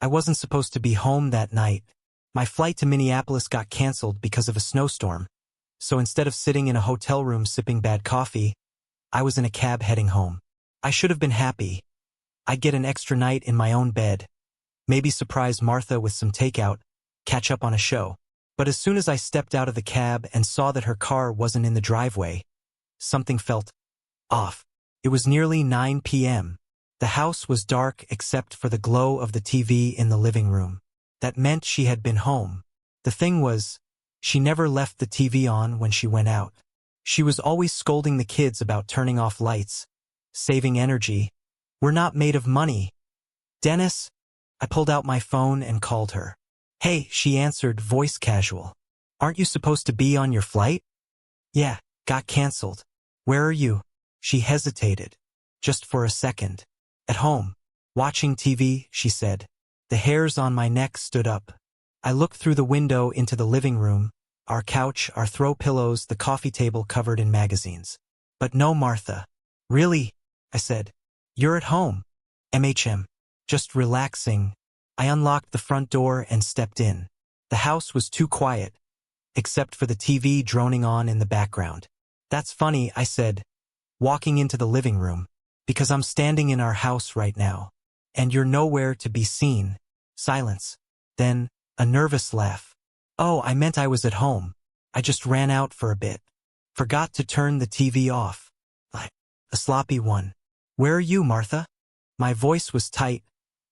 I wasn't supposed to be home that night. My flight to Minneapolis got canceled because of a snowstorm. So instead of sitting in a hotel room sipping bad coffee, I was in a cab heading home. I should have been happy. I'd get an extra night in my own bed. Maybe surprise Martha with some takeout, catch up on a show. But as soon as I stepped out of the cab and saw that her car wasn't in the driveway, something felt off. It was nearly 9 p.m. The house was dark except for the glow of the TV in the living room. That meant she had been home. The thing was, she never left the TV on when she went out. She was always scolding the kids about turning off lights, saving energy. We're not made of money. Dennis? I pulled out my phone and called her. Hey, she answered, voice casual. Aren't you supposed to be on your flight? Yeah, got canceled. Where are you? She hesitated. Just for a second. At home. Watching TV, she said. The hairs on my neck stood up. I looked through the window into the living room, our couch, our throw pillows, the coffee table covered in magazines. But no Martha. Really? I said. You're at home. MHM. Just relaxing. I unlocked the front door and stepped in. The house was too quiet, except for the TV droning on in the background. That's funny, I said, walking into the living room, because I'm standing in our house right now, and you're nowhere to be seen. Silence. Then, a nervous laugh. Oh, I meant I was at home. I just ran out for a bit. Forgot to turn the TV off. A sloppy one. Where are you, Martha? My voice was tight,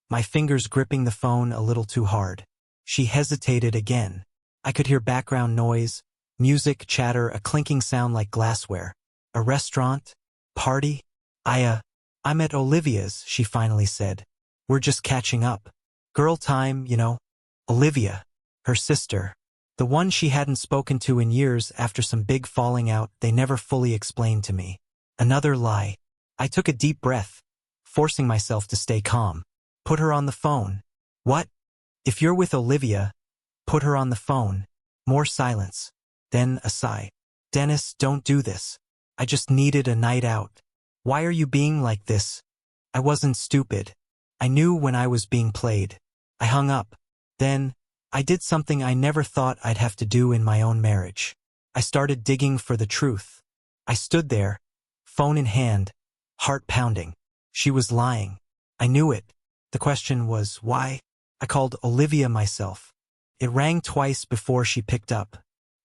my fingers gripping the phone a little too hard. She hesitated again. I could hear background noise, music, chatter, a clinking sound like glassware. A restaurant? Party? I'm at Olivia's, she finally said. We're just catching up. Girl time, you know. Olivia. Her sister. The one she hadn't spoken to in years after some big falling out they never fully explained to me. Another lie. I took a deep breath, forcing myself to stay calm. Put her on the phone. What? If you're with Olivia, put her on the phone. More silence. Then a sigh. Dennis, don't do this. I just needed a night out. Why are you being like this? I wasn't stupid. I knew when I was being played. I hung up. Then, I did something I never thought I'd have to do in my own marriage. I started digging for the truth. I stood there, phone in hand, heart pounding. She was lying. I knew it. The question was, why? I called Olivia myself. It rang twice before she picked up.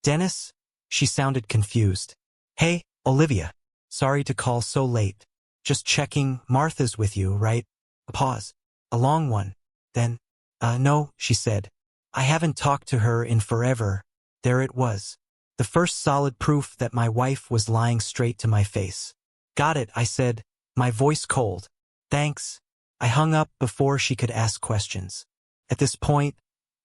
Dennis? She sounded confused. Hey, Olivia. Sorry to call so late. Just checking, Martha's with you, right? A pause. A long one. Then, no, she said. I haven't talked to her in forever. There it was. The first solid proof that my wife was lying straight to my face. Got it, I said, my voice cold. Thanks. I hung up before she could ask questions. At this point,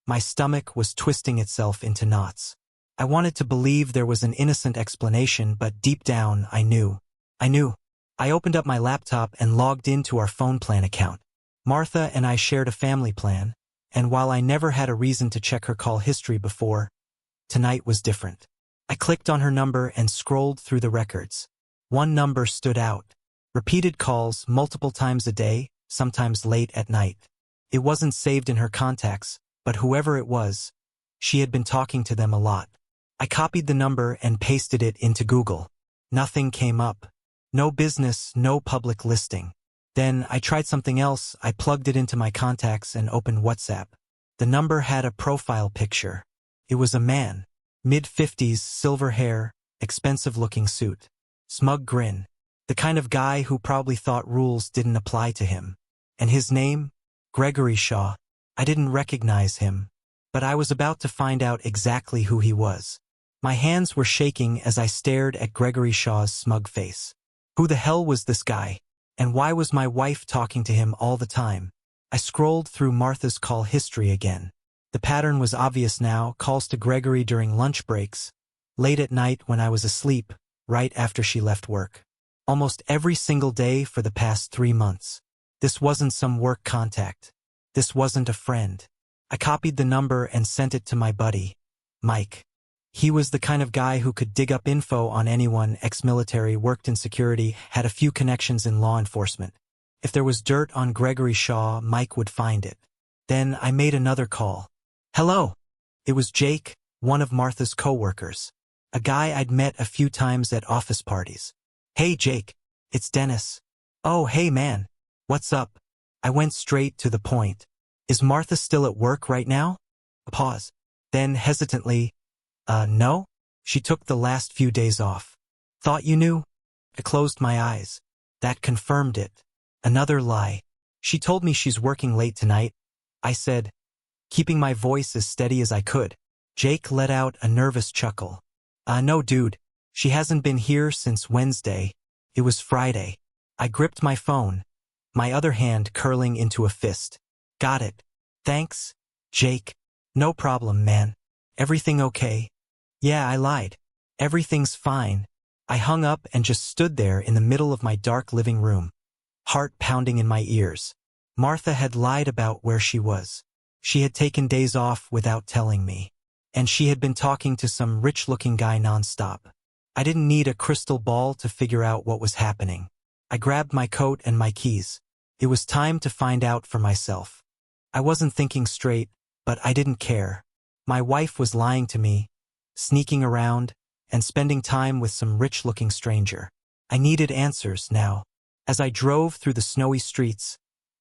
my stomach was twisting itself into knots. I wanted to believe there was an innocent explanation, but deep down, I knew. I opened up my laptop and logged into our phone plan account. Martha and I shared a family plan, and while I never had a reason to check her call history before, tonight was different. I clicked on her number and scrolled through the records. One number stood out. Repeated calls multiple times a day, sometimes late at night. It wasn't saved in her contacts, but whoever it was, she had been talking to them a lot. I copied the number and pasted it into Google. Nothing came up. No business, no public listing. Then I tried something else. I plugged it into my contacts and opened WhatsApp. The number had a profile picture. It was a man. Mid-50s, silver hair, expensive-looking suit. Smug grin. The kind of guy who probably thought rules didn't apply to him. And his name? Gregory Shaw. I didn't recognize him. But I was about to find out exactly who he was. My hands were shaking as I stared at Gregory Shaw's smug face. Who the hell was this guy? And why was my wife talking to him all the time? I scrolled through Martha's call history again. The pattern was obvious now, calls to Gregory during lunch breaks, late at night when I was asleep, right after she left work. Almost every single day for the past 3 months. This wasn't some work contact. This wasn't a friend. I copied the number and sent it to my buddy, Mike. He was the kind of guy who could dig up info on anyone, ex-military, worked in security, had a few connections in law enforcement. If there was dirt on Gregory Shaw, Mike would find it. Then I made another call. Hello. It was Jake, one of Martha's coworkers. A guy I'd met a few times at office parties. Hey Jake, it's Dennis. Oh hey man. What's up? I went straight to the point. Is Martha still at work right now? A pause. Then hesitantly, no? She took the last few days off. Thought you knew? I closed my eyes. That confirmed it. Another lie. She told me she's working late tonight. I said, keeping my voice as steady as I could. Jake let out a nervous chuckle. No dude. She hasn't been here since Wednesday. It was Friday. I gripped my phone, my other hand curling into a fist. Got it. Thanks, Jake. No problem, man. Everything okay? Yeah, I lied. Everything's fine. I hung up and just stood there in the middle of my dark living room, heart pounding in my ears. Martha had lied about where she was. She had taken days off without telling me. And she had been talking to some rich-looking guy nonstop. I didn't need a crystal ball to figure out what was happening. I grabbed my coat and my keys. It was time to find out for myself. I wasn't thinking straight, but I didn't care. My wife was lying to me, sneaking around, and spending time with some rich-looking stranger. I needed answers now. As I drove through the snowy streets,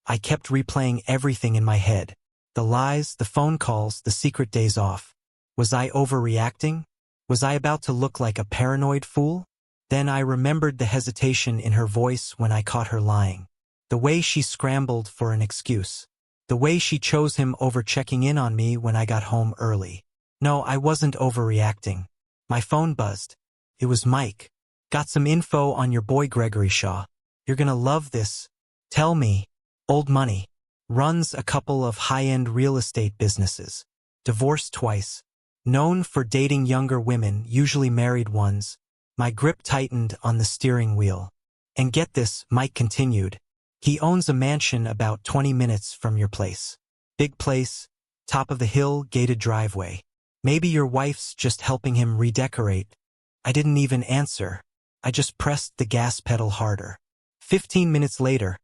I kept replaying everything in my head. The lies, the phone calls, the secret days off. Was I overreacting? Was I about to look like a paranoid fool? Then I remembered the hesitation in her voice when I caught her lying. The way she scrambled for an excuse. The way she chose him over checking in on me when I got home early. No, I wasn't overreacting. My phone buzzed. It was Mike. Got some info on your boy Gregory Shaw. You're gonna love this. Tell me. Old money. Runs a couple of high-end real estate businesses. Divorced twice. Known for dating younger women, usually married ones. My grip tightened on the steering wheel. And get this, Mike continued. He owns a mansion about 20 minutes from your place. Big place, top of the hill, gated driveway. Maybe your wife's just helping him redecorate. I didn't even answer. I just pressed the gas pedal harder. 15 minutes later,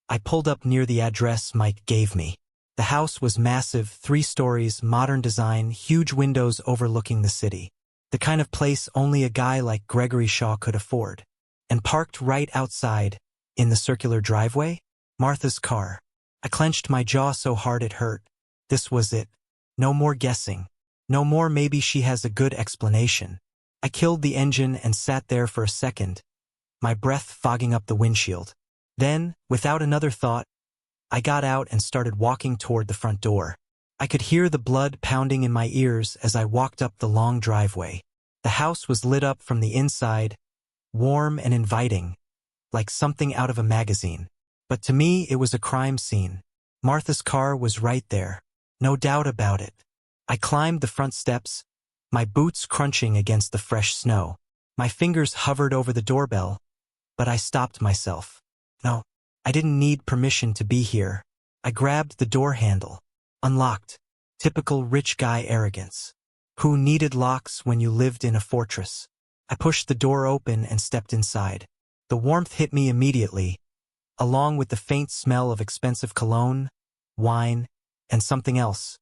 I pulled up near the address Mike gave me. The house was massive, 3 stories, modern design, huge windows overlooking the city. The kind of place only a guy like Gregory Shaw could afford. And parked right outside, in the circular driveway, Martha's car. I clenched my jaw so hard it hurt. This was it. No more guessing. No more maybe she has a good explanation. I killed the engine and sat there for a second, my breath fogging up the windshield. Then, without another thought, I got out and started walking toward the front door. I could hear the blood pounding in my ears as I walked up the long driveway. The house was lit up from the inside, warm and inviting, like something out of a magazine. But to me, it was a crime scene. Martha's car was right there. No doubt about it. I climbed the front steps, my boots crunching against the fresh snow. My fingers hovered over the doorbell, but I stopped myself. No, I didn't need permission to be here. I grabbed the door handle. Unlocked. Typical rich guy arrogance. Who needed locks when you lived in a fortress? I pushed the door open and stepped inside. The warmth hit me immediately, along with the faint smell of expensive cologne, wine, and something else.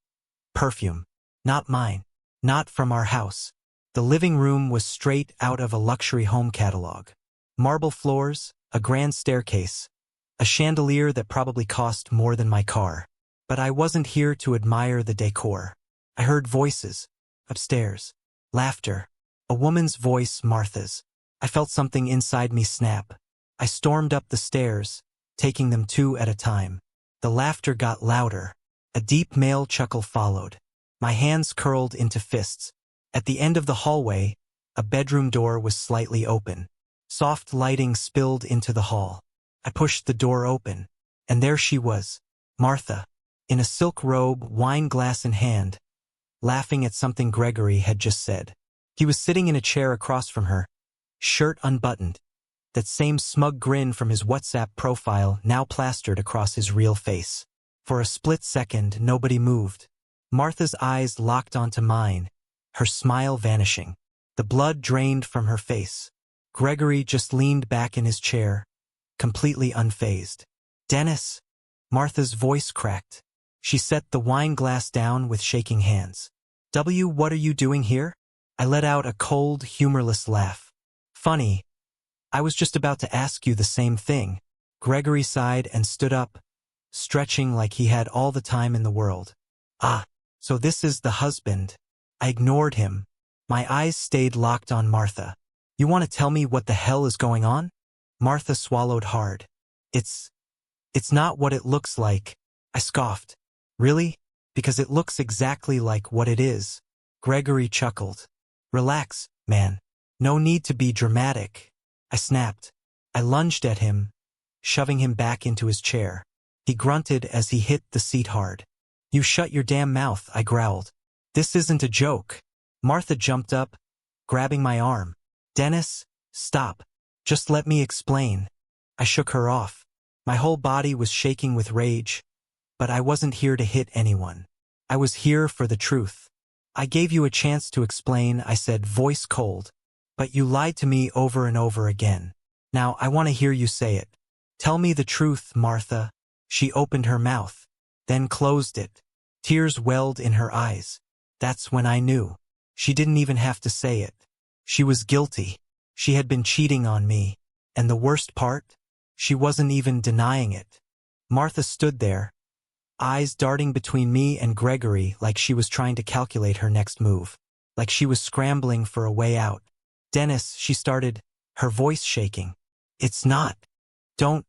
Perfume. Not mine. Not from our house. The living room was straight out of a luxury home catalog. Marble floors, a grand staircase, a chandelier that probably cost more than my car. But I wasn't here to admire the decor. I heard voices. Upstairs. Laughter. A woman's voice, Martha's. I felt something inside me snap. I stormed up the stairs, taking them 2 at a time. The laughter got louder. A deep male chuckle followed. My hands curled into fists. At the end of the hallway, a bedroom door was slightly open. Soft lighting spilled into the hall. I pushed the door open, and there she was, Martha, in a silk robe, wine glass in hand, laughing at something Gregory had just said. He was sitting in a chair across from her, shirt unbuttoned, that same smug grin from his WhatsApp profile now plastered across his real face. For a split second, nobody moved. Martha's eyes locked onto mine, her smile vanishing. The blood drained from her face. Gregory just leaned back in his chair, completely unfazed. Dennis! Martha's voice cracked. She set the wine glass down with shaking hands. What are you doing here? I let out a cold, humorless laugh. Funny. I was just about to ask you the same thing. Gregory sighed and stood up, stretching like he had all the time in the world. Ah, so this is the husband. I ignored him. My eyes stayed locked on Martha. You want to tell me what the hell is going on? Martha swallowed hard. It's not what it looks like. I scoffed. Really? Because it looks exactly like what it is. Gregory chuckled. Relax, man. No need to be dramatic. I snapped. I lunged at him, shoving him back into his chair. He grunted as he hit the seat hard. You shut your damn mouth, I growled. This isn't a joke. Martha jumped up, grabbing my arm. Dennis, stop. Just let me explain. I shook her off. My whole body was shaking with rage, but I wasn't here to hit anyone. I was here for the truth. I gave you a chance to explain, I said, voice cold. But you lied to me over and over again. Now I want to hear you say it. Tell me the truth, Martha. She opened her mouth, then closed it. Tears welled in her eyes. That's when I knew. She didn't even have to say it. She was guilty. She had been cheating on me. And the worst part? She wasn't even denying it. Martha stood there, eyes darting between me and Gregory like she was trying to calculate her next move. Like she was scrambling for a way out. Dennis, she started, her voice shaking. It's not.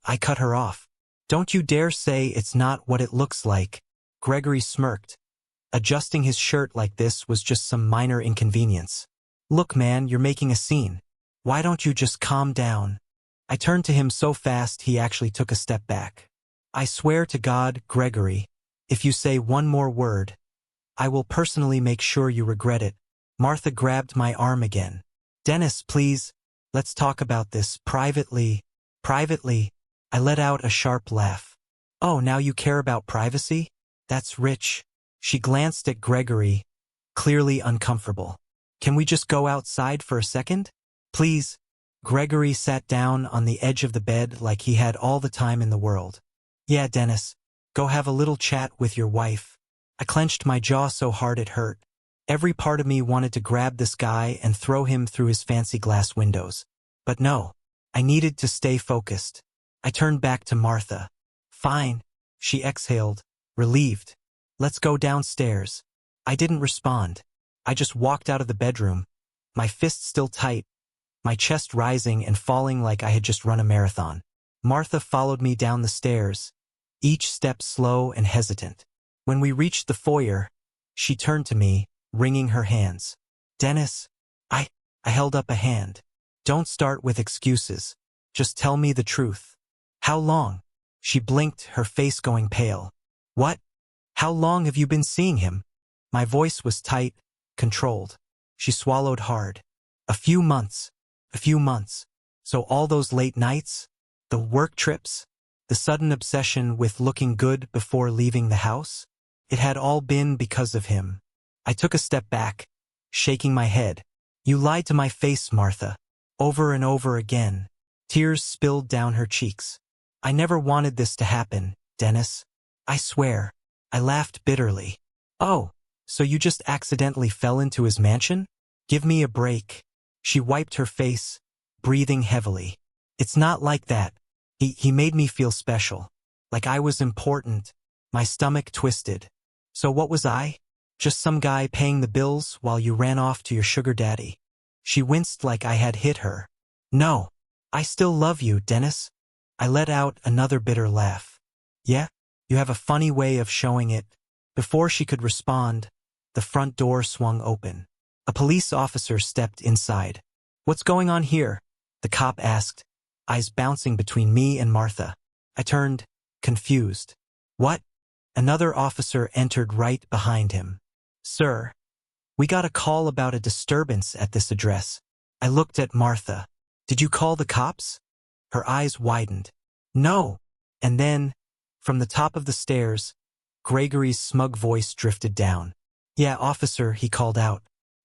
I cut her off. Don't you dare say it's not what it looks like. Gregory smirked. Adjusting his shirt like this was just some minor inconvenience. Look, man, you're making a scene. Why don't you just calm down? I turned to him so fast he actually took a step back. I swear to God, Gregory, if you say one more word, I will personally make sure you regret it. Martha grabbed my arm again. Dennis, please, let's talk about this privately. Privately? I let out a sharp laugh. Oh, now you care about privacy? That's rich. She glanced at Gregory, clearly uncomfortable. Can we just go outside for a second? Please. Gregory sat down on the edge of the bed like he had all the time in the world. Yeah, Dennis, go have a little chat with your wife. I clenched my jaw so hard it hurt. Every part of me wanted to grab this guy and throw him through his fancy glass windows. But no, I needed to stay focused. I turned back to Martha. Fine, she exhaled, relieved. Let's go downstairs. I didn't respond. I just walked out of the bedroom, my fists still tight, my chest rising and falling like I had just run a marathon. Martha followed me down the stairs, each step slow and hesitant. When we reached the foyer, she turned to me, wringing her hands. Dennis, I held up a hand. Don't start with excuses. Just tell me the truth. How long? She blinked, her face going pale. What? How long have you been seeing him? My voice was tight, controlled. She swallowed hard. A few months. A few months. So all those late nights? The work trips? The sudden obsession with looking good before leaving the house? It had all been because of him. I took a step back, shaking my head. You lied to my face, Martha. Over and over again. Tears spilled down her cheeks. I never wanted this to happen, Dennis. I swear. I laughed bitterly. Oh, so you just accidentally fell into his mansion? Give me a break. She wiped her face, breathing heavily. It's not like that. He made me feel special. Like I was important. My stomach twisted. So what was I? Just some guy paying the bills while you ran off to your sugar daddy. She winced like I had hit her. No. I still love you, Dennis. I let out another bitter laugh. Yeah? You have a funny way of showing it. Before she could respond, the front door swung open. A police officer stepped inside. What's going on here? The cop asked, eyes bouncing between me and Martha. I turned, confused. What? Another officer entered right behind him. Sir, we got a call about a disturbance at this address. I looked at Martha. Did you call the cops? Her eyes widened. No. And then, from the top of the stairs, Gregory's smug voice drifted down. Yeah, officer, he called out.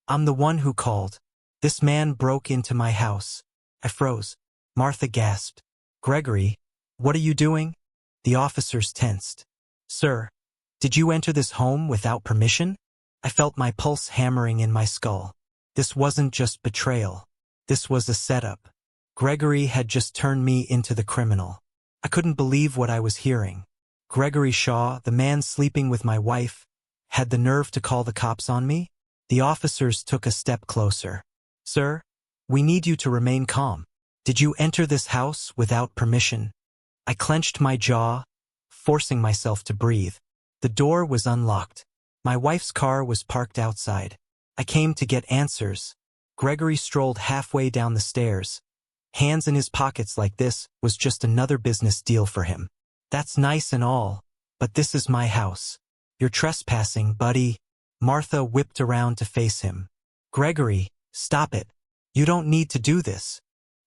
I'm the one who called. This man broke into my house. I froze. Martha gasped. Gregory, what are you doing? The officers tensed. Sir, Did you enter this home without permission? I felt my pulse hammering in my skull. This wasn't just betrayal. This was a setup. Gregory had just turned me into the criminal. I couldn't believe what I was hearing. Gregory Shaw, the man sleeping with my wife, had the nerve to call the cops on me? The officers took a step closer. Sir, we need you to remain calm. Did you enter this house without permission? I clenched my jaw, forcing myself to breathe. The door was unlocked. My wife's car was parked outside. I came to get answers. Gregory strolled halfway down the stairs. Hands in his pockets like this was just another business deal for him. That's nice and all, but this is my house. You're trespassing, buddy. Martha whipped around to face him. Gregory, stop it. You don't need to do this.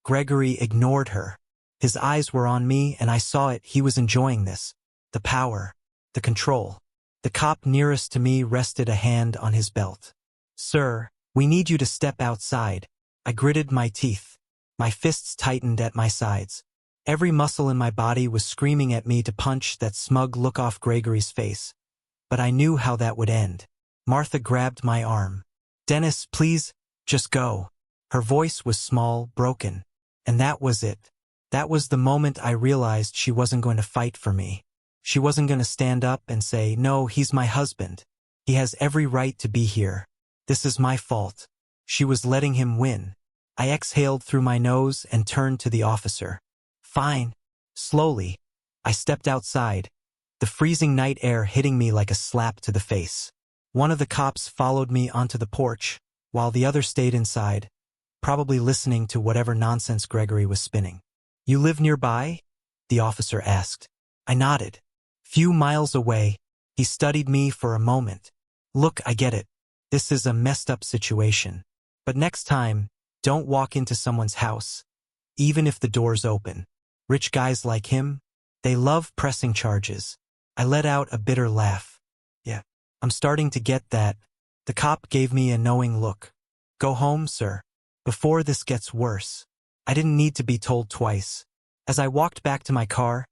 Gregory ignored her. His eyes were on me and I saw it. He was enjoying this. The power. The control. The cop nearest to me rested a hand on his belt. Sir, we need you to step outside. I gritted my teeth. My fists tightened at my sides. Every muscle in my body was screaming at me to punch that smug look off Gregory's face. But I knew how that would end. Martha grabbed my arm. Dennis, please, just go. Her voice was small, broken. And that was it. That was the moment I realized she wasn't going to fight for me. She wasn't going to stand up and say, no, he's my husband. He has every right to be here. This is my fault. She was letting him win. I exhaled through my nose and turned to the officer. Fine. Slowly, I stepped outside, the freezing night air hitting me like a slap to the face. One of the cops followed me onto the porch, while the other stayed inside, probably listening to whatever nonsense Gregory was spinning. You live nearby? The officer asked. I nodded. Few miles away, he studied me for a moment. Look, I get it. This is a messed up situation. But next time, don't walk into someone's house, even if the door's open. Rich guys like him, they love pressing charges. I let out a bitter laugh. Yeah, I'm starting to get that. The cop gave me a knowing look. Go home, sir, before this gets worse. I didn't need to be told twice. As I walked back to my car,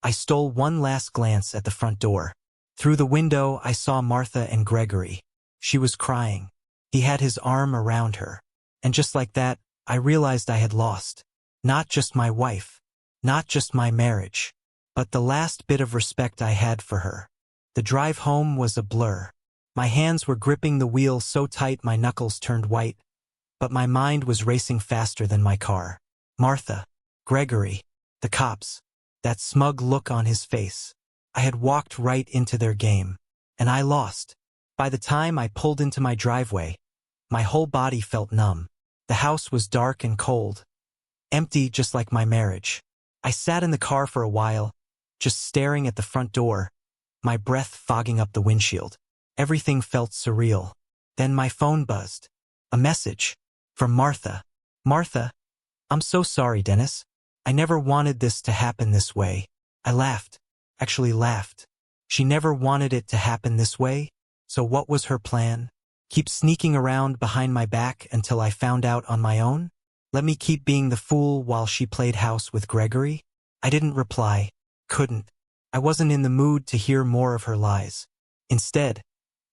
I stole one last glance at the front door. Through the window, I saw Martha and Gregory. She was crying. He had his arm around her. And just like that, I realized I had lost. Not just my wife. Not just my marriage. But the last bit of respect I had for her. The drive home was a blur. My hands were gripping the wheel so tight my knuckles turned white. But my mind was racing faster than my car. Martha. Gregory. The cops. That smug look on his face. I had walked right into their game. And I lost. By the time I pulled into my driveway, my whole body felt numb. The house was dark and cold. Empty just like my marriage. I sat in the car for a while, just staring at the front door, my breath fogging up the windshield. Everything felt surreal. Then my phone buzzed. A message. From Martha. Martha, I'm so sorry, Dennis. I never wanted this to happen this way. I laughed. Actually laughed. She never wanted it to happen this way. So what was her plan? Keep sneaking around behind my back until I found out on my own? Let me keep being the fool while she played house with Gregory? I didn't reply. Couldn't. I wasn't in the mood to hear more of her lies. Instead,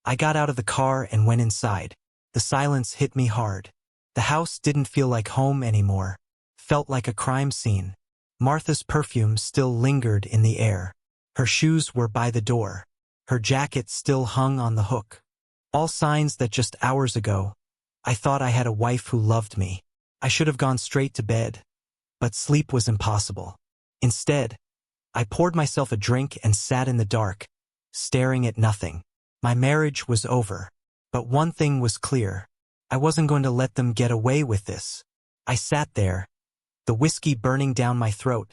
I got out of the car and went inside. The silence hit me hard. The house didn't feel like home anymore. Felt like a crime scene. Martha's perfume still lingered in the air. Her shoes were by the door. Her jacket still hung on the hook. All signs that just hours ago, I thought I had a wife who loved me. I should have gone straight to bed. But sleep was impossible. Instead, I poured myself a drink and sat in the dark, staring at nothing. My marriage was over. But one thing was clear. I wasn't going to let them get away with this. I sat there, the whiskey burning down my throat,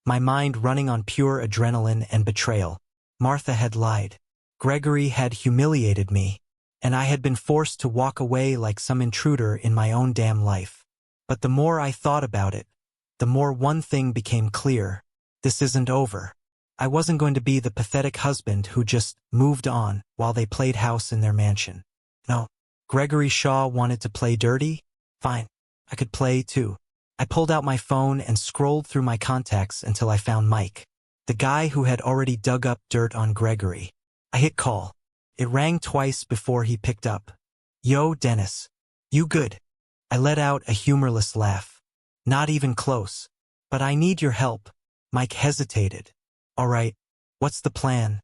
my mind running on pure adrenaline and betrayal. Martha had lied. Gregory had humiliated me, and I had been forced to walk away like some intruder in my own damn life. But the more I thought about it, the more one thing became clear. This isn't over. I wasn't going to be the pathetic husband who just moved on while they played house in their mansion. No. Gregory Shaw wanted to play dirty? Fine. I could play too. I pulled out my phone and scrolled through my contacts until I found Mike, the guy who had already dug up dirt on Gregory. I hit call. It rang twice before he picked up. Yo, Dennis. You good? I let out a humorless laugh. Not even close. But I need your help. Mike hesitated. All right. What's the plan?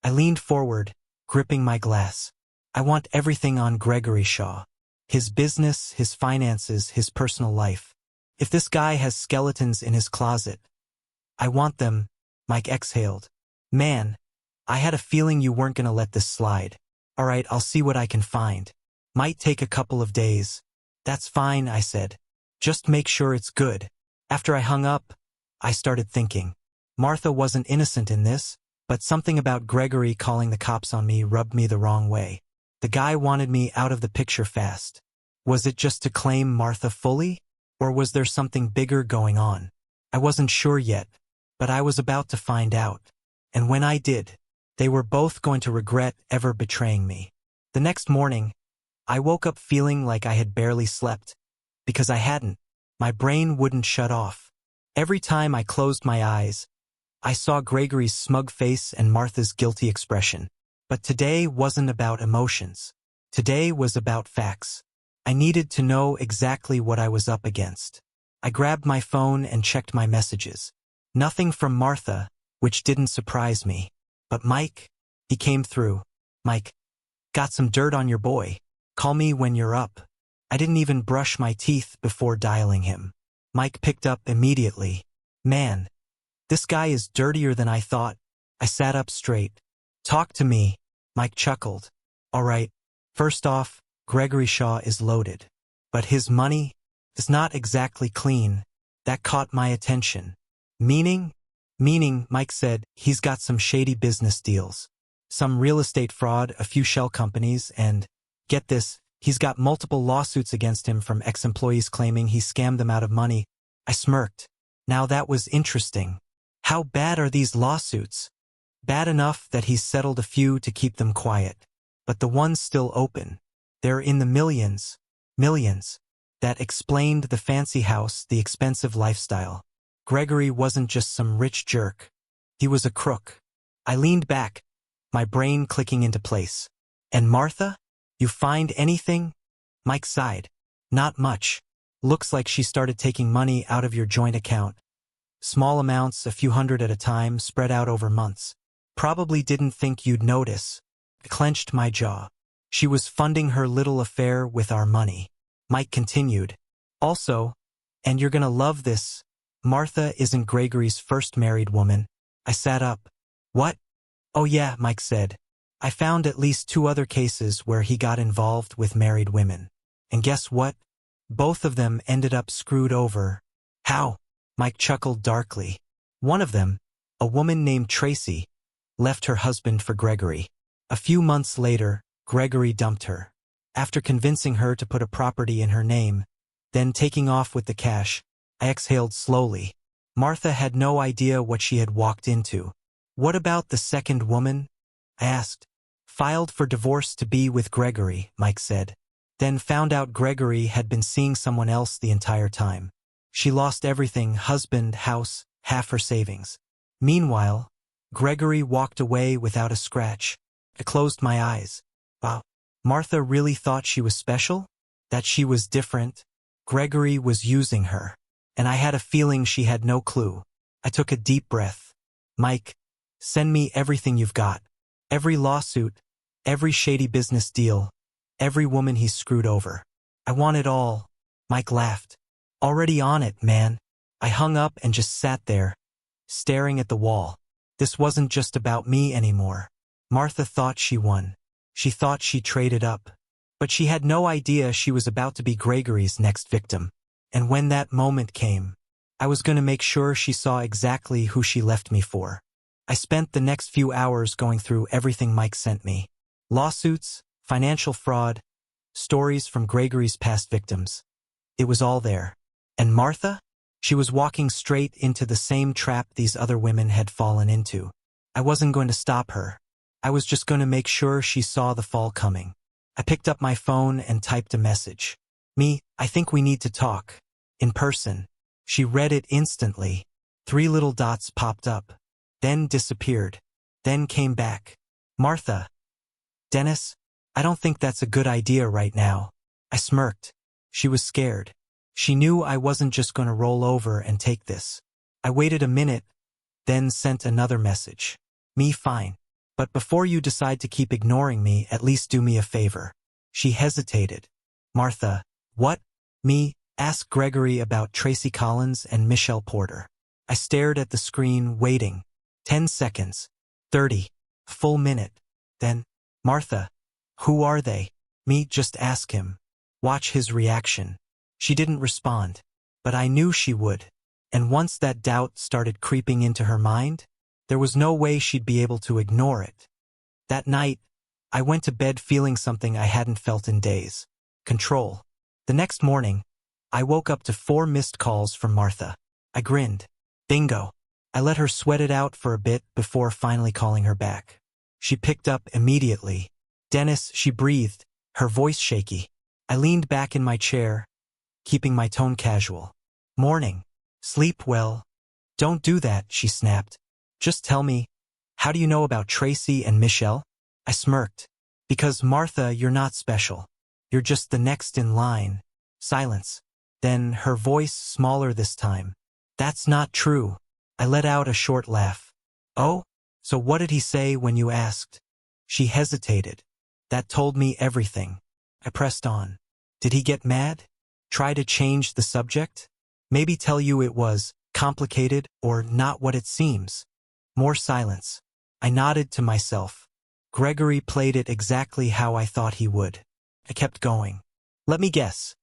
I leaned forward, gripping my glass. I want everything on Gregory Shaw. His business, his finances, his personal life. If this guy has skeletons in his closet, I want them. Mike exhaled. Man, I had a feeling you weren't gonna let this slide. All right, I'll see what I can find. Might take a couple of days. That's fine, I said. Just make sure it's good. After I hung up, I started thinking. Martha wasn't innocent in this, but something about Gregory calling the cops on me rubbed me the wrong way. The guy wanted me out of the picture fast. Was it just to claim Martha fully? Or was there something bigger going on? I wasn't sure yet, but I was about to find out. And when I did, they were both going to regret ever betraying me. The next morning, I woke up feeling like I had barely slept. Because I hadn't. My brain wouldn't shut off. Every time I closed my eyes, I saw Gregory's smug face and Martha's guilty expression. But today wasn't about emotions. Today was about facts. I needed to know exactly what I was up against. I grabbed my phone and checked my messages. Nothing from Martha, which didn't surprise me. But Mike, he came through. Mike, got some dirt on your boy. Call me when you're up. I didn't even brush my teeth before dialing him. Mike picked up immediately. Man, this guy is dirtier than I thought. I sat up straight. Talk to me. Mike chuckled. All right. First off, Gregory Shaw is loaded. But his money is not exactly clean. That caught my attention. Meaning? Meaning, Mike said, he's got some shady business deals. Some real estate fraud, a few shell companies, and, get this, he's got multiple lawsuits against him from ex-employees claiming he scammed them out of money. I smirked. Now that was interesting. How bad are these lawsuits? Bad enough that he's settled a few to keep them quiet. But the ones still open. They're in the millions. Millions. That explained the fancy house, the expensive lifestyle. Gregory wasn't just some rich jerk. He was a crook. I leaned back, my brain clicking into place. And Martha? You find anything? Mike sighed. Not much. Looks like she started taking money out of your joint account. Small amounts, a few hundred at a time, spread out over months. Probably didn't think you'd notice. I clenched my jaw. She was funding her little affair with our money. Mike continued. Also, and you're gonna love this, Martha isn't Gregory's first married woman. I sat up. What? Oh yeah, Mike said. I found at least 2 other cases where he got involved with married women. And guess what? Both of them ended up screwed over. How? Mike chuckled darkly. One of them, a woman named Tracy, left her husband for Gregory. A few months later, Gregory dumped her. After convincing her to put a property in her name, then taking off with the cash, I exhaled slowly. Martha had no idea what she had walked into. What about the second woman? I asked. Filed for divorce to be with Gregory, Mike said. Then found out Gregory had been seeing someone else the entire time. She lost everything, husband, house, half her savings. Meanwhile, Gregory walked away without a scratch. I closed my eyes. Wow. Martha really thought she was special? That she was different? Gregory was using her. And I had a feeling she had no clue. I took a deep breath. Mike, send me everything you've got. Every lawsuit, every shady business deal, every woman he's screwed over. I want it all. Mike laughed. Already on it, man. I hung up and just sat there, staring at the wall. This wasn't just about me anymore. Martha thought she won. She thought she traded up. But she had no idea she was about to be Gregory's next victim. And when that moment came, I was going to make sure she saw exactly who she left me for. I spent the next few hours going through everything Mike sent me. Lawsuits, financial fraud, stories from Gregory's past victims. It was all there. And Martha? She was walking straight into the same trap these other women had fallen into. I wasn't going to stop her. I was just going to make sure she saw the fall coming. I picked up my phone and typed a message. Me, I think we need to talk. In person. She read it instantly. 3 little dots popped up. Then disappeared. Then came back. Martha. Dennis, I don't think that's a good idea right now. I smirked. She was scared. She knew I wasn't just going to roll over and take this. I waited a minute, then sent another message. Me fine. But before you decide to keep ignoring me, at least do me a favor. She hesitated. Martha. What? Me? Ask Gregory about Tracy Collins and Michelle Porter. I stared at the screen, waiting. 10 seconds. 30. Full minute. Then, Martha. Who are they? Me, just ask him. Watch his reaction. She didn't respond. But I knew she would. And once that doubt started creeping into her mind, there was no way she'd be able to ignore it. That night, I went to bed feeling something I hadn't felt in days. Control. The next morning, I woke up to 4 missed calls from Martha. I grinned. Bingo. I let her sweat it out for a bit before finally calling her back. She picked up immediately. Dennis, she breathed, her voice shaky. I leaned back in my chair, keeping my tone casual. Morning. Sleep well. Don't do that, she snapped. Just tell me, how do you know about Tracy and Michelle? I smirked. Because Martha, you're not special. You're just the next in line. Silence. Then, her voice smaller this time. That's not true. I let out a short laugh. Oh? So what did he say when you asked? She hesitated. That told me everything. I pressed on. Did he get mad? Try to change the subject? Maybe tell you it was complicated or not what it seems? More silence. I nodded to myself. Gregory played it exactly how I thought he would. I kept going. Let me guess.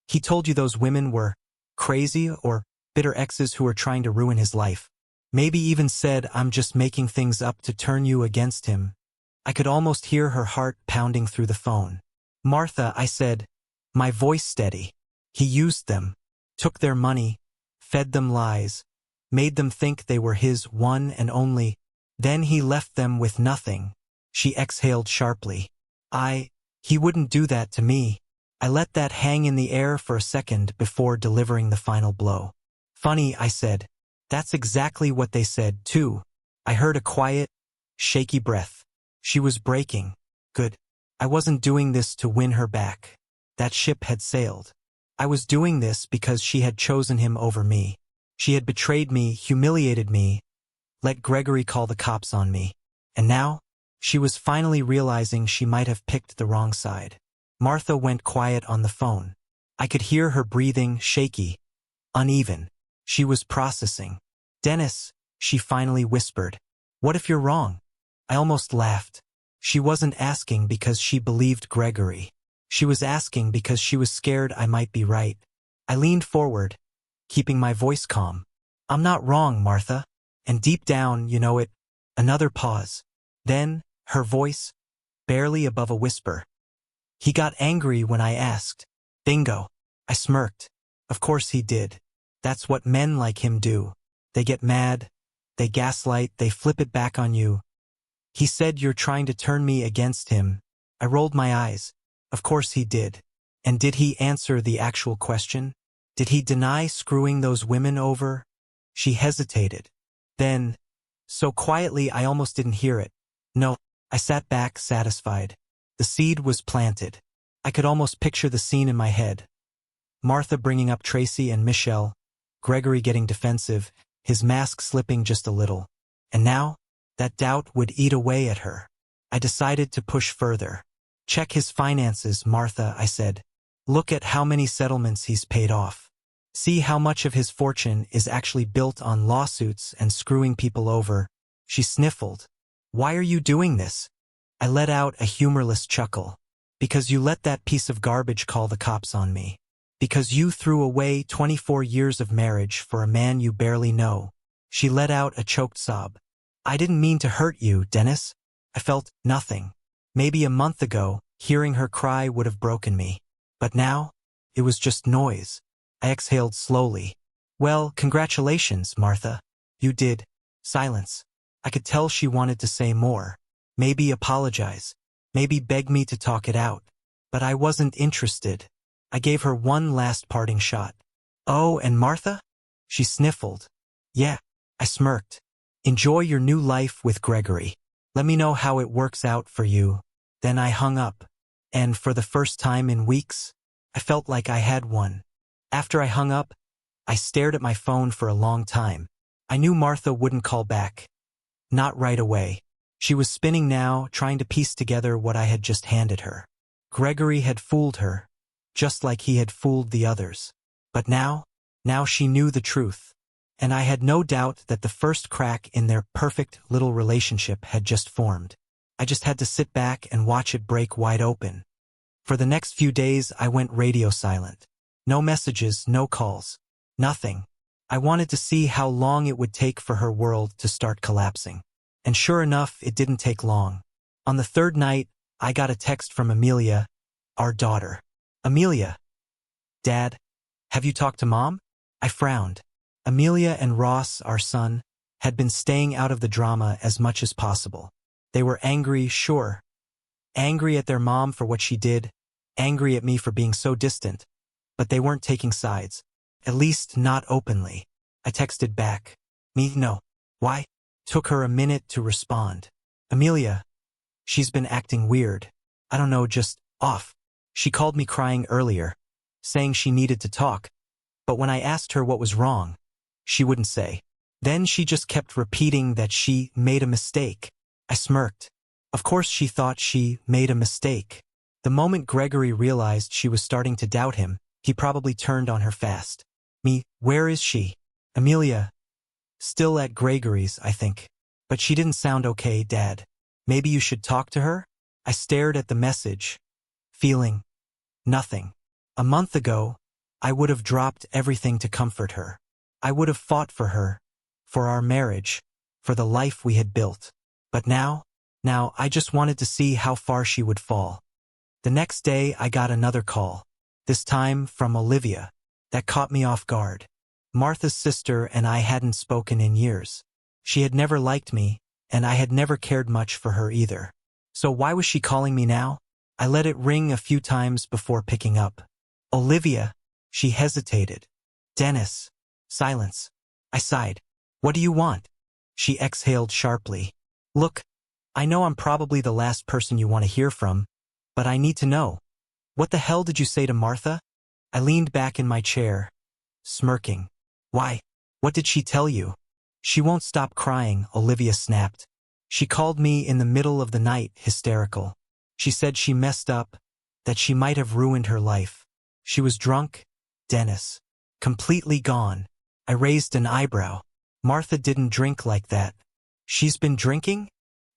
He told you those women were crazy or bitter exes who were trying to ruin his life. Maybe even said I'm just making things up to turn you against him. I could almost hear her heart pounding through the phone. Martha, I said, my voice steady. He used them, took their money, fed them lies, made them think they were his one and only. Then he left them with nothing. She exhaled sharply. He wouldn't do that to me. I let that hang in the air for a second before delivering the final blow. Funny, I said. That's exactly what they said, too. I heard a quiet, shaky breath. She was breaking. Good. I wasn't doing this to win her back. That ship had sailed. I was doing this because she had chosen him over me. She had betrayed me, humiliated me, let Gregory call the cops on me. And now, she was finally realizing she might have picked the wrong side. Martha went quiet on the phone. I could hear her breathing, shaky, uneven. She was processing. Dennis, she finally whispered. What if you're wrong? I almost laughed. She wasn't asking because she believed Gregory. She was asking because she was scared I might be right. I leaned forward, keeping my voice calm. I'm not wrong, Martha. And deep down, you know it. Another pause. Then, her voice, barely above a whisper. He got angry when I asked. Bingo. I smirked. Of course he did. That's what men like him do. They get mad, they gaslight, they flip it back on you. He said you're trying to turn me against him. I rolled my eyes. Of course he did. And did he answer the actual question? Did he deny screwing those women over? She hesitated. Then, so quietly I almost didn't hear it. No, I sat back, satisfied. The seed was planted. I could almost picture the scene in my head. Martha bringing up Tracy and Michelle, Gregory getting defensive, his mask slipping just a little. And now, that doubt would eat away at her. I decided to push further. Check his finances, Martha, I said. Look at how many settlements he's paid off. See how much of his fortune is actually built on lawsuits and screwing people over. She sniffled. Why are you doing this? I let out a humorless chuckle. Because you let that piece of garbage call the cops on me. Because you threw away 24 years of marriage for a man you barely know. She let out a choked sob. I didn't mean to hurt you, Dennis. I felt nothing. Maybe a month ago, hearing her cry would have broken me. But now, it was just noise. I exhaled slowly. Well, congratulations, Martha. You did. Silence. I could tell she wanted to say more. Maybe apologize. Maybe beg me to talk it out. But I wasn't interested. I gave her one last parting shot. Oh, and Martha? She sniffled. Yeah. I smirked. Enjoy your new life with Gregory. Let me know how it works out for you. Then I hung up. And for the first time in weeks, I felt like I had won. After I hung up, I stared at my phone for a long time. I knew Martha wouldn't call back. Not right away. She was spinning now, trying to piece together what I had just handed her. Gregory had fooled her, just like he had fooled the others. But now she knew the truth. And I had no doubt that the first crack in their perfect little relationship had just formed. I just had to sit back and watch it break wide open. For the next few days, I went radio silent. No messages, no calls. Nothing. I wanted to see how long it would take for her world to start collapsing. And sure enough, it didn't take long. On the third night, I got a text from Amelia, our daughter. Amelia. Dad, have you talked to Mom? I frowned. Amelia and Ross, our son, had been staying out of the drama as much as possible. They were angry, sure. Angry at their mom for what she did, angry at me for being so distant. But they weren't taking sides. At least not openly. I texted back. Me, no. Why? Took her a minute to respond. Amelia. She's been acting weird. I don't know, just off. She called me crying earlier, saying she needed to talk. But when I asked her what was wrong, she wouldn't say. Then she just kept repeating that she made a mistake. I smirked. Of course she thought she made a mistake. The moment Gregory realized she was starting to doubt him, he probably turned on her fast. Me, where is she? Amelia. Still at Gregory's, I think. But she didn't sound okay, Dad. Maybe you should talk to her? I stared at the message, feeling nothing. A month ago, I would have dropped everything to comfort her. I would have fought for her, for our marriage, for the life we had built. But now I just wanted to see how far she would fall. The next day, I got another call, this time from Olivia. That caught me off guard. Martha's sister and I hadn't spoken in years. She had never liked me, and I had never cared much for her either. So why was she calling me now? I let it ring a few times before picking up. Olivia. She hesitated. Dennis. Silence. I sighed. What do you want? She exhaled sharply. Look, I know I'm probably the last person you want to hear from, but I need to know. What the hell did you say to Martha? I leaned back in my chair, smirking. Why? What did she tell you? She won't stop crying, Olivia snapped. She called me in the middle of the night, hysterical. She said she messed up, that she might have ruined her life. She was drunk, Dennis. Completely gone. I raised an eyebrow. Martha didn't drink like that. She's been drinking?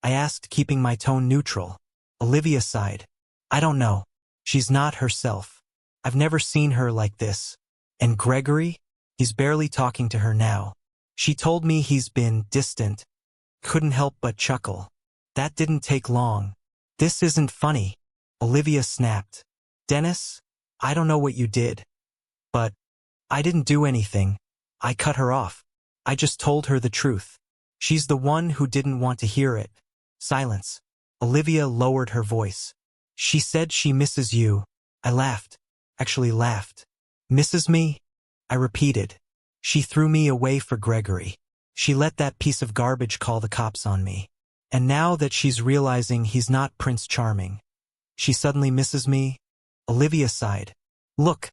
I asked, keeping my tone neutral. Olivia sighed. I don't know. She's not herself. I've never seen her like this. And Gregory? He's barely talking to her now. She told me he's been distant. Couldn't help but chuckle. That didn't take long. This isn't funny. Olivia snapped. Dennis, I don't know what you did. But I didn't do anything. I cut her off. I just told her the truth. She's the one who didn't want to hear it. Silence. Olivia lowered her voice. She said she misses you. I laughed. Actually laughed. Misses me? I repeated. She threw me away for Gregory. She let that piece of garbage call the cops on me. And now that she's realizing he's not Prince Charming, she suddenly misses me? Olivia sighed. Look,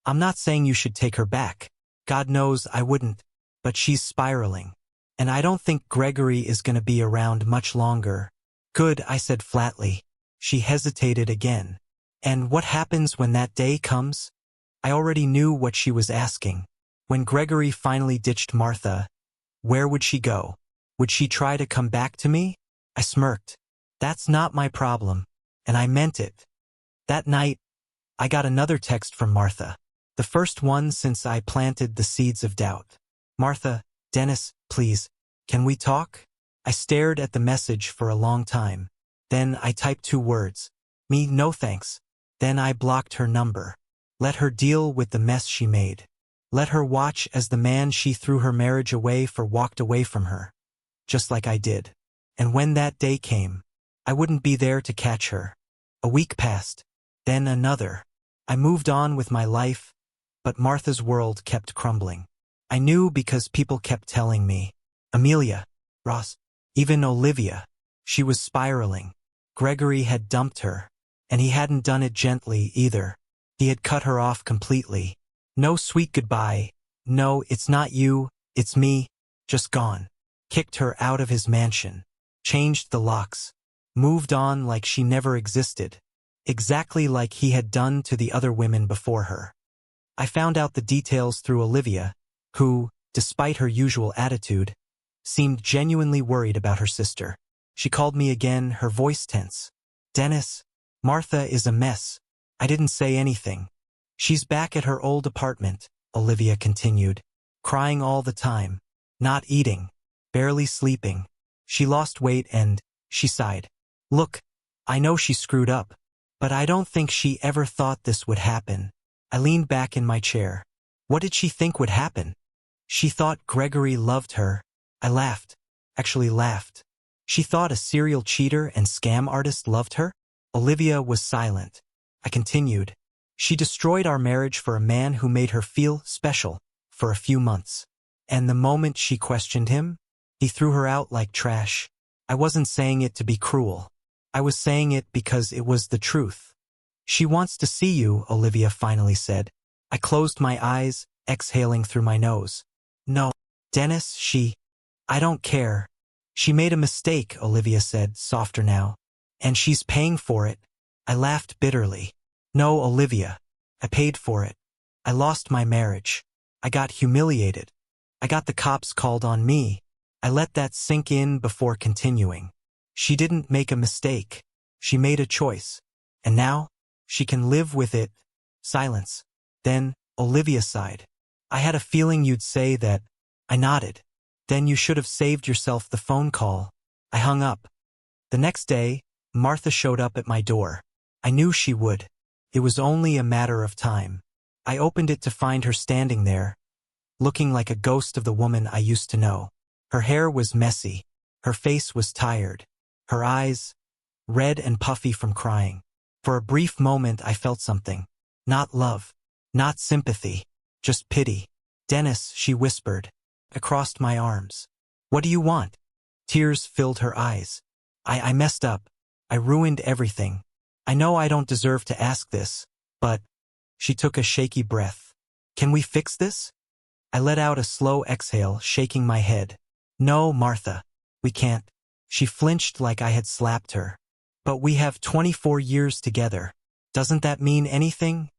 I'm not saying you should take her back. God knows I wouldn't. But she's spiraling. And I don't think Gregory is going to be around much longer. Good, I said flatly. She hesitated again. And what happens when that day comes? I already knew what she was asking. When Gregory finally ditched Martha, where would she go? Would she try to come back to me? I smirked. That's not my problem. And I meant it. That night, I got another text from Martha. The first one since I planted the seeds of doubt. Martha, Dennis, please, can we talk? I stared at the message for a long time. Then I typed 2 words. Me, no thanks. Then I blocked her number. Let her deal with the mess she made. Let her watch as the man she threw her marriage away for walked away from her. Just like I did. And when that day came, I wouldn't be there to catch her. A week passed. Then another. I moved on with my life, but Martha's world kept crumbling. I knew because people kept telling me. Amelia, Ross, even Olivia. She was spiraling. Gregory had dumped her. And he hadn't done it gently either. He had cut her off completely. No sweet goodbye. No, it's not you, it's me. Just gone. Kicked her out of his mansion. Changed the locks. Moved on like she never existed. Exactly like he had done to the other women before her. I found out the details through Olivia, who, despite her usual attitude, seemed genuinely worried about her sister. She called me again, her voice tense. "Dennis, Martha is a mess." I didn't say anything. "She's back at her old apartment," Olivia continued. "Crying all the time. Not eating. Barely sleeping. She lost weight and," she sighed. "Look, I know she screwed up, but I don't think she ever thought this would happen." I leaned back in my chair. What did she think would happen? She thought Gregory loved her. I laughed. Actually laughed. She thought a serial cheater and scam artist loved her? Olivia was silent. I continued. She destroyed our marriage for a man who made her feel special for a few months. And the moment she questioned him, he threw her out like trash. I wasn't saying it to be cruel. I was saying it because it was the truth. "She wants to see you," Olivia finally said. I closed my eyes, exhaling through my nose. "No, Dennis, I don't care." "She made a mistake," Olivia said, softer now. "And she's paying for it." I laughed bitterly. "No, Olivia. I paid for it. I lost my marriage. I got humiliated. I got the cops called on me." I let that sink in before continuing. "She didn't make a mistake. She made a choice. And now, she can live with it." Silence. Then, Olivia sighed. "I had a feeling you'd say that." I nodded. "Then you should have saved yourself the phone call." I hung up. The next day, Martha showed up at my door. I knew she would. It was only a matter of time. I opened it to find her standing there, looking like a ghost of the woman I used to know. Her hair was messy. Her face was tired. Her eyes, red and puffy from crying. For a brief moment I felt something. Not love. Not sympathy. Just pity. "Dennis," she whispered. I crossed my arms. "What do you want?" Tears filled her eyes. I messed up. I ruined everything. I know I don't deserve to ask this, but..." She took a shaky breath. "Can we fix this?" I let out a slow exhale, shaking my head. "No, Martha. We can't." She flinched like I had slapped her. "But we have 24 years together. Doesn't that mean anything?"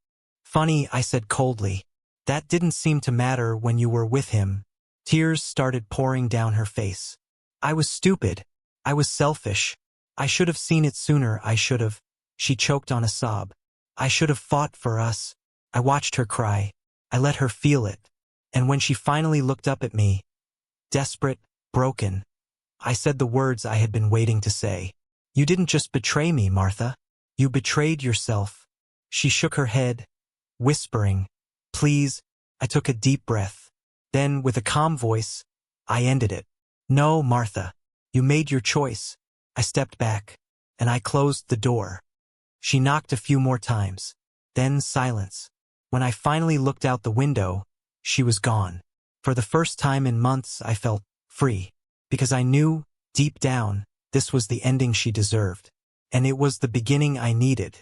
"Funny," I said coldly. "That didn't seem to matter when you were with him." Tears started pouring down her face. "I was stupid. I was selfish. I should have seen it sooner. I should have..." She choked on a sob. "I should have fought for us." I watched her cry. I let her feel it. And when she finally looked up at me, desperate, broken, I said the words I had been waiting to say. "You didn't just betray me, Martha. You betrayed yourself." She shook her head, whispering, "Please." I took a deep breath. Then, with a calm voice, I ended it. "No, Martha. You made your choice." I stepped back, and I closed the door. She knocked a few more times. Then silence. When I finally looked out the window, she was gone. For the first time in months I felt free. Because I knew, deep down, this was the ending she deserved. And it was the beginning I needed.